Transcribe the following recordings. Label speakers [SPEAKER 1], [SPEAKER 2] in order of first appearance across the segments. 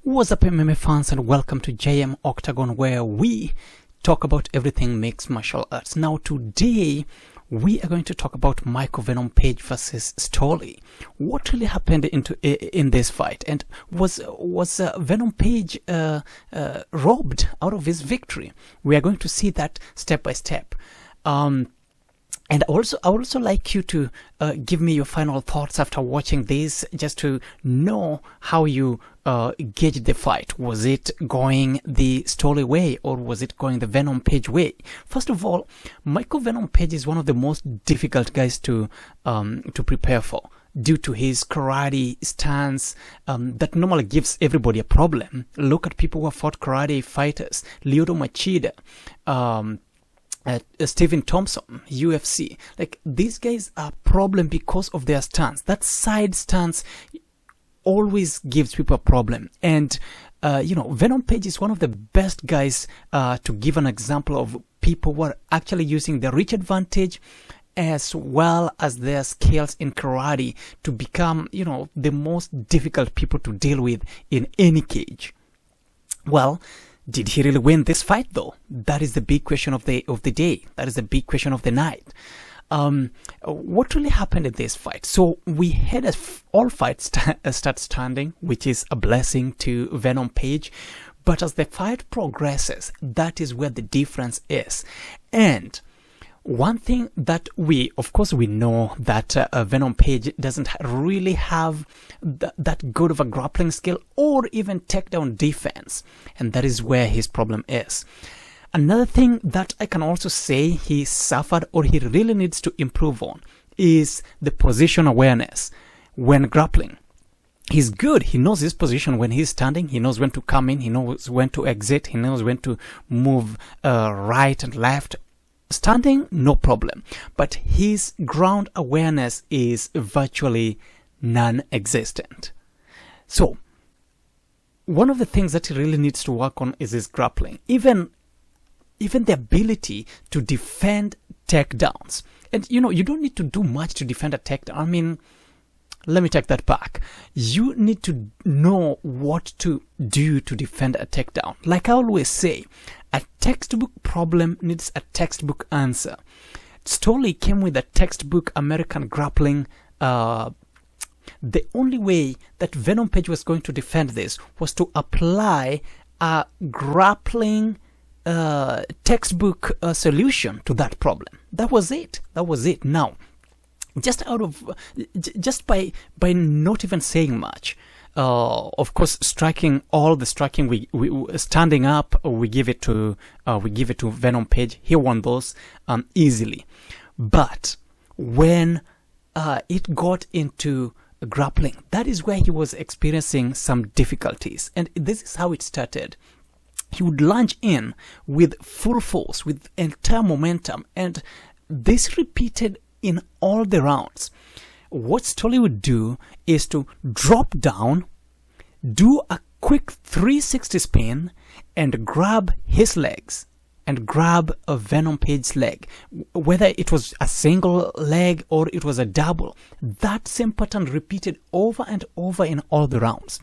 [SPEAKER 1] What's up, MMA fans, and welcome to JM Octagon, where we talk about everything mixed martial arts. Now today we are going to talk about Michael Venom Page versus Storley. What really happened in this fight, and was Venom Page robbed out of his victory? We are going to see that step by step. And I would also like you to give me your final thoughts after watching this, just to know how you gauge the fight. Was it going the Storley way, or was it going the Venom Page way? First of all, Michael Venom Page is one of the most difficult guys to prepare for, due to his karate stance that normally gives everybody a problem. Look at people who have fought karate fighters, Lyoto Machida, Stephen Thompson, UFC. Like, these guys are a problem because of their stance. That side stance always gives people a problem. And Venom Page is one of the best guys to give an example of people who are actually using the reach advantage as well as their skills in karate to become, the most difficult people to deal with in any cage. Well, did he really win this fight, though? That is the big question of the day. That is the big question of the night. What really happened in this fight? So we had all fights start standing, which is a blessing to Venom Page. But as the fight progresses, that is where the difference is. And one thing that we know that Venom Page doesn't really have that good of a grappling skill or even takedown defense, and that is where his problem is. Another thing that I can also say he suffered, or he really needs to improve on, is the position awareness when grappling. He's good. He knows his position when he's standing. He knows when to come in. He knows when to exit. He knows when to move right and left. Standing, no problem, but his ground awareness is virtually non-existent. So one of the things that he really needs to work on is his grappling, even the ability to defend takedowns. And you don't need to do much to defend a takedown. I mean, let me take that back. You need to know what to do to defend a takedown. Like I always say, a textbook problem needs a textbook answer. Storley came with a textbook American grappling. The only way that Venom Page was going to defend this was to apply a grappling textbook solution to that problem. That was it. Now, just by not even saying much, of course, all the striking, we standing up, we give it to Venom Page. He won those easily, but when it got into grappling, that is where he was experiencing some difficulties, and this is how it started. He would lunge in with full force, with entire momentum, and this repeated in all the rounds. What Storley would do is to drop down, do a quick 360 spin, and grab his legs, and grab a Venom Page's leg. Whether it was a single leg or it was a double, that same pattern repeated over and over in all the rounds.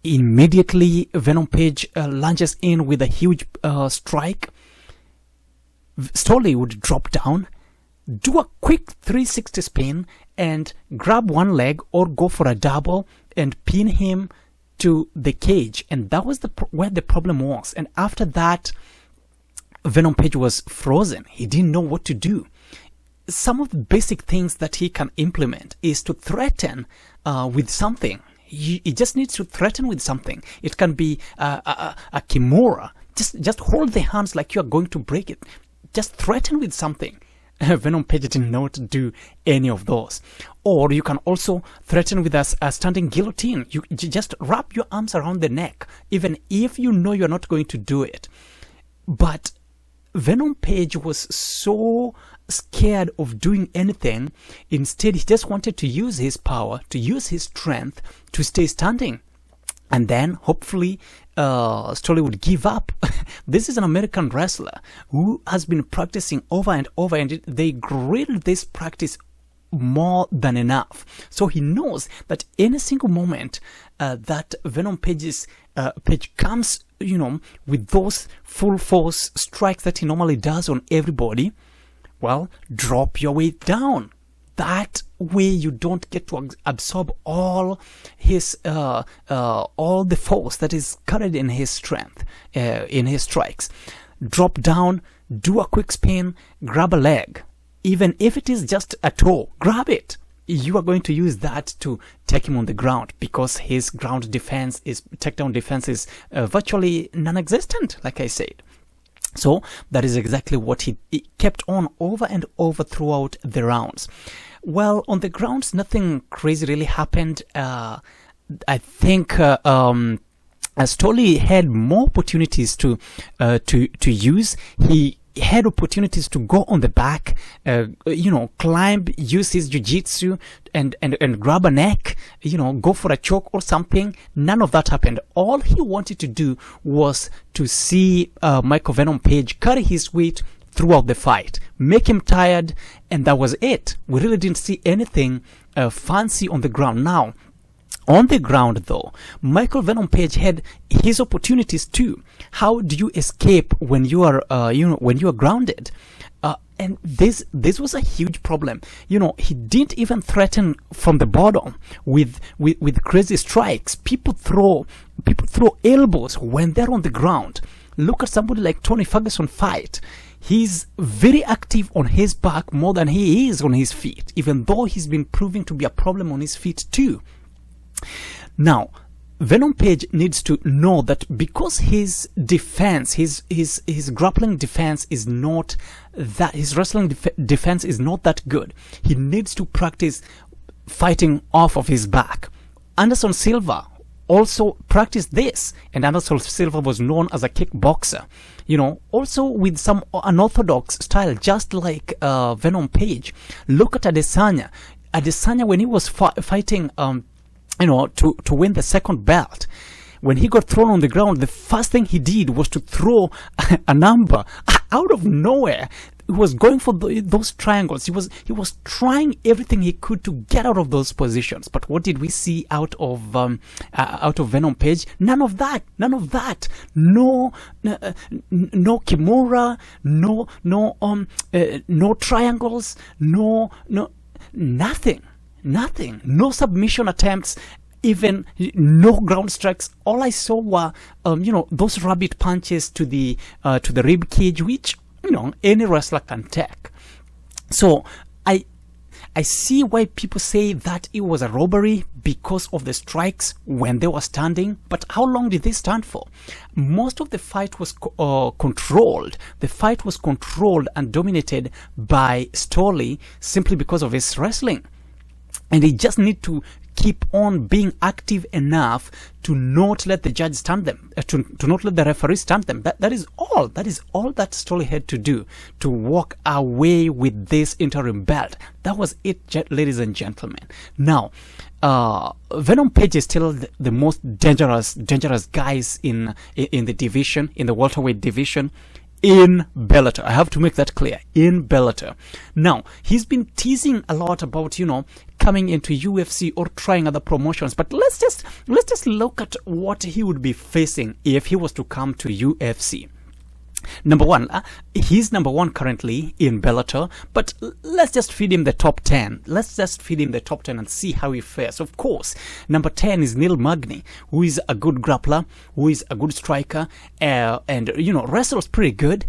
[SPEAKER 1] Immediately, Venom Page lunges in with a huge strike. Storley would drop down, do a quick 360 spin, and grab one leg or go for a double and pin him to the cage. And that was where the problem was. And after that, Venom Page was frozen. He didn't know what to do. Some of the basic things that he can implement is to threaten with something. He just needs to threaten with something. It can be a kimura. Just hold the hands like you are going to break it. Just threaten with something. Venom Page didn't know to do any of those. Or you can also threaten with a standing guillotine. You just wrap your arms around the neck, even if you know you're not going to do it. But Venom Page was so scared of doing anything. Instead, he just wanted to use his power, to use his strength to stay standing. And then, hopefully, Storley would give up. This is an American wrestler who has been practicing over and over, and they grilled this practice more than enough. So he knows that any single moment that Venom Page comes, with those full force strikes that he normally does on everybody, well, drop your weight down. That way you don't get to absorb all his all the force that is carried in his strength, in his strikes. Drop down, do a quick spin, grab a leg. Even if it is just a toe, grab it. You are going to use that to take him on the ground, because his ground defense takedown defense is virtually non-existent, like I said. So that is exactly what he kept on over and over throughout the rounds. Well, on the grounds, nothing crazy really happened. I think Storley had more opportunities to use. He had opportunities to go on the back, climb, use his jiu-jitsu and grab a neck, go for a choke or something. None of that happened. All he wanted to do was to see Michael Venom Page carry his weight throughout the fight, make him tired, and that was it. We really didn't see anything fancy on the ground. Now, on the ground, though, Michael Venom Page had his opportunities too. How do you escape when you are, when you are grounded? And this was a huge problem. He didn't even threaten from the bottom with crazy strikes. People throw elbows when they're on the ground. Look at somebody like Tony Ferguson fight. He's very active on his back more than he is on his feet, even though he's been proving to be a problem on his feet too. Now, Venom Page needs to know that because his defense, his grappling defense is not that, his wrestling defense is not that good, he needs to practice fighting off of his back. Anderson Silva also practiced this, and Anderson Silva was known as a kickboxer, also with some unorthodox style, just like Venom Page. Look at Adesanya. Adesanya, when he was fighting to win the second belt, when he got thrown on the ground, the first thing he did was to throw a number out of nowhere. He was going for those triangles. He was trying everything he could to get out of those positions. But what did we see out of Venom Page? None of that. No Kimura. No triangles. Nothing. No submission attempts, even no ground strikes. All I saw were those rabbit punches to the rib cage, which any wrestler can take. So I see why people say that it was a robbery because of the strikes when they were standing. But how long did they stand for? Most of the fight was controlled. The fight was controlled and dominated by Storley simply because of his wrestling. And they just need to keep on being active enough to not let the judge stand them, to not let the referee stand them. That is all. That is all that Storley had to do to walk away with this interim belt. That was it, ladies and gentlemen. Now, Venom Page is still the most dangerous guys in the division, in the welterweight division. In Bellator. I have to make that clear. In Bellator. Now, he's been teasing a lot about, coming into UFC or trying other promotions. But let's just look at what he would be facing if he was to come to UFC. Number one, he's number one currently in Bellator, but let's just feed him the top 10. Let's just feed him the top 10 and see how he fares. Of course, number 10 is Neil Magny, who is a good grappler, who is a good striker, and wrestles pretty good.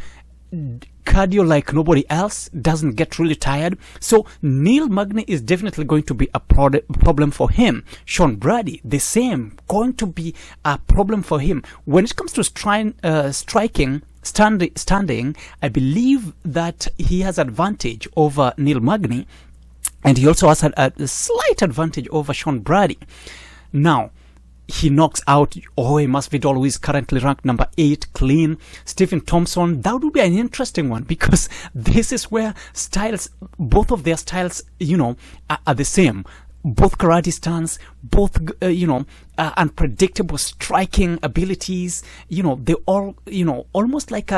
[SPEAKER 1] Cardio like nobody else, doesn't get really tired. So Neil Magny is definitely going to be a problem for him. Sean Brady, the same, going to be a problem for him. When it comes to striking, standing, I believe that he has advantage over Neil Magny, and he also has a slight advantage over Sean Brady. Now, he knocks out Jorge Masvidal, who is currently ranked number 8, clean. Stephen Thompson, that would be an interesting one, because this is where both of their styles, are the same. Both karate stance, both, unpredictable striking abilities. They all, almost like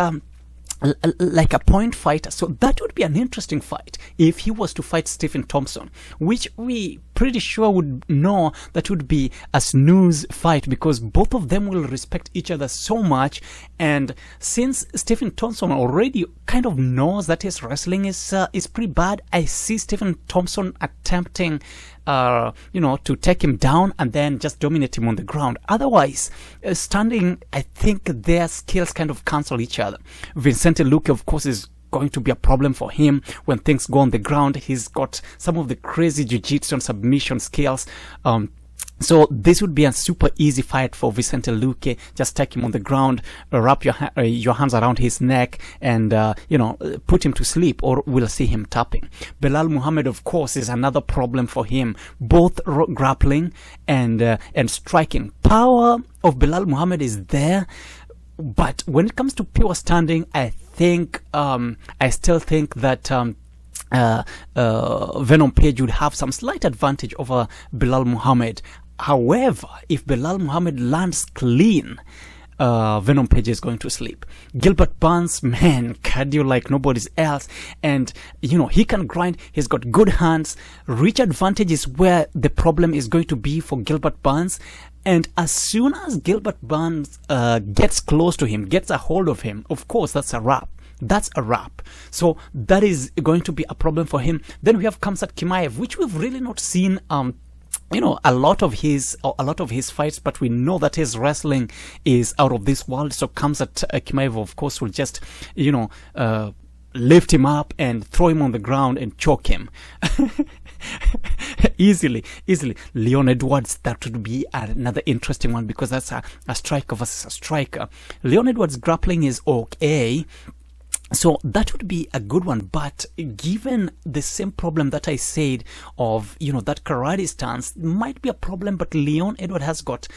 [SPEAKER 1] like a point fighter. So that would be an interesting fight if he was to fight Stephen Thompson, which we pretty sure would know that would be a snooze fight, because both of them will respect each other so much. And since Stephen Thompson already kind of knows that his wrestling is pretty bad, I see Stephen Thompson attempting to take him down and then just dominate him on the ground. Otherwise, standing, I think their skills kind of cancel each other. Vicente Luque, of course, is going to be a problem for him when things go on the ground. He's got some of the crazy jiu-jitsu and submission skills. So this would be a super easy fight for Vicente Luque. Just take him on the ground, wrap your hands around his neck, and put him to sleep, or we'll see him tapping. Belal Muhammad, of course, is another problem for him. Both grappling and striking. Power of Belal Muhammad is there, but when it comes to pure standing, I still think that Venom Page would have some slight advantage over Belal Muhammad. However, if Belal Muhammad lands clean, Venom Page is going to sleep. Gilbert Burns, man, cardio like nobody's else, and he can grind. He's got good hands. Reach advantage is where the problem is going to be for Gilbert Burns. And as soon as Gilbert Burns gets close to him, gets a hold of him, of course, that's a wrap. That's a wrap. So that is going to be a problem for him. Then we have Khamzat Chimaev, which we've really not seen a lot of his fights, but we know that his wrestling is out of this world. So Khamzat Chimaev, of course, will just lift him up and throw him on the ground and choke him. easily. Leon Edwards, that would be another interesting one, because that's a striker versus a striker. Leon Edwards' grappling is okay, so that would be a good one. But given the same problem that I said of that karate stance might be a problem, but Leon Edwards has got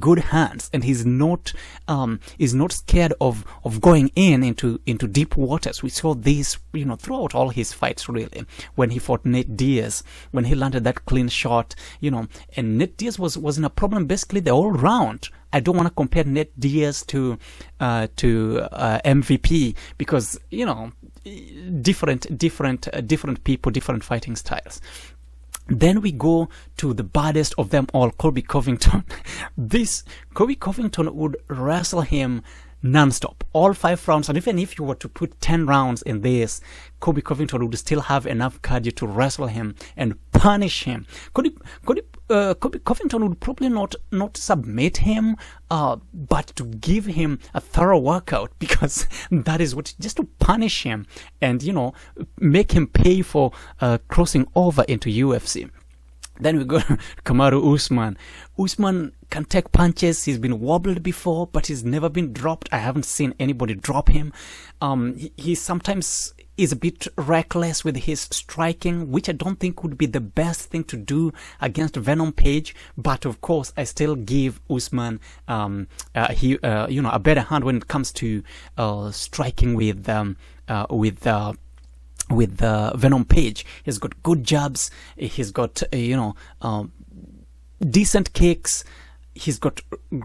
[SPEAKER 1] good hands, and he's not scared of going into deep waters. We saw this throughout all his fights, really. When he fought Nate Diaz, when he landed that clean shot, and Nate Diaz wasn't a problem basically the whole round. I don't want to compare Nate Diaz to MVP, because different people, different fighting styles. Then we go to the baddest of them all, Colby Covington. Colby Covington would wrestle him non-stop, all 5 rounds, and even if you were to put 10 rounds in this, Colby Covington would still have enough cardio to wrestle him and punish him. Colby Covington would probably not submit him, but to give him a thorough workout, because that is what, just to punish him and make him pay for crossing over into UFC. Then we go to Kamaru Usman. Usman can take punches. He's been wobbled before, but he's never been dropped. I haven't seen anybody drop him. He sometimes is a bit reckless with his striking, which I don't think would be the best thing to do against Venom Page. But of course, I still give Usman a better hand when it comes to striking with Venom Page. He's got good jabs. He's got decent kicks. He's got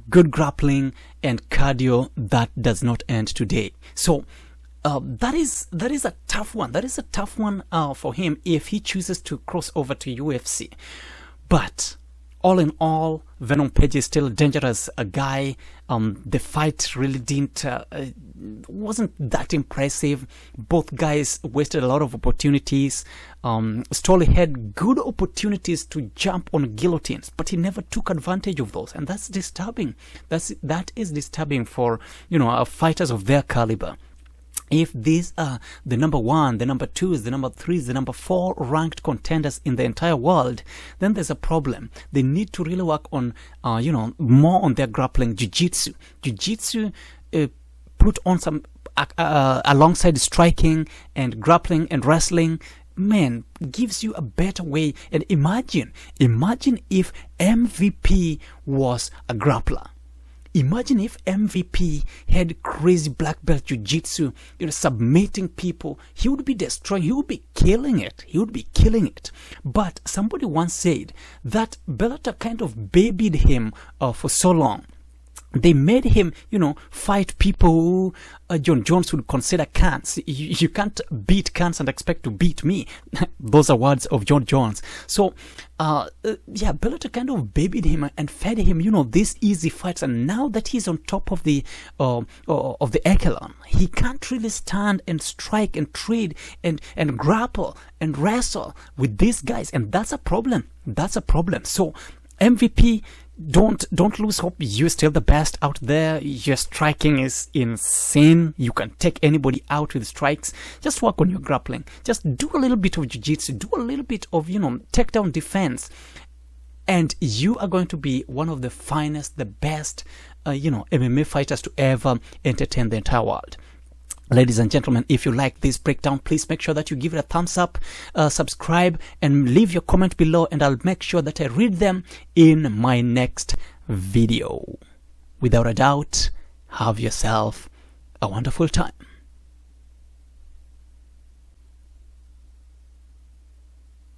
[SPEAKER 1] good grappling and cardio that does not end today. So that is a tough one. That is a tough one for him if he chooses to cross over to UFC. But all in all, Venom Page is still dangerous a guy. The fight really wasn't that impressive. Both guys wasted a lot of opportunities. Storley had good opportunities to jump on guillotines, but he never took advantage of those, and that's disturbing. That is disturbing for fighters of their caliber. If these are the number 1, the number 2s, the number 3s, the number 4 ranked contenders in the entire world, then there's a problem. They need to really work on, more on their grappling. Jiu-jitsu, put on some, alongside striking and grappling and wrestling, man, gives you a better way. And imagine if MVP was a grappler. Imagine if MVP had crazy black belt jiu-jitsu, submitting people. He would be destroying. He would be killing it. But somebody once said that Bellator kind of babied him for so long. They made him, fight people who John Jones would consider cunts. You can't beat cunts and expect to beat me. Those are words of John Jones. So, Bellator kind of babied him and fed him, these easy fights. And now that he's on top of the echelon, he can't really stand and strike and trade and grapple and wrestle with these guys. And that's a problem. That's a problem. So, MVP, don't lose hope. You're still the best out there. Your striking is insane. You can take anybody out with strikes. Just work on your grappling. Just do a little bit of jiu-jitsu. Do a little bit of, takedown defense. And you are going to be one of the finest, the best, MMA fighters to ever entertain the entire world. Ladies and gentlemen, if you like this breakdown, please make sure that you give it a thumbs up, subscribe, and leave your comment below, and I'll make sure that I read them in my next video. Without a doubt, have yourself a wonderful time.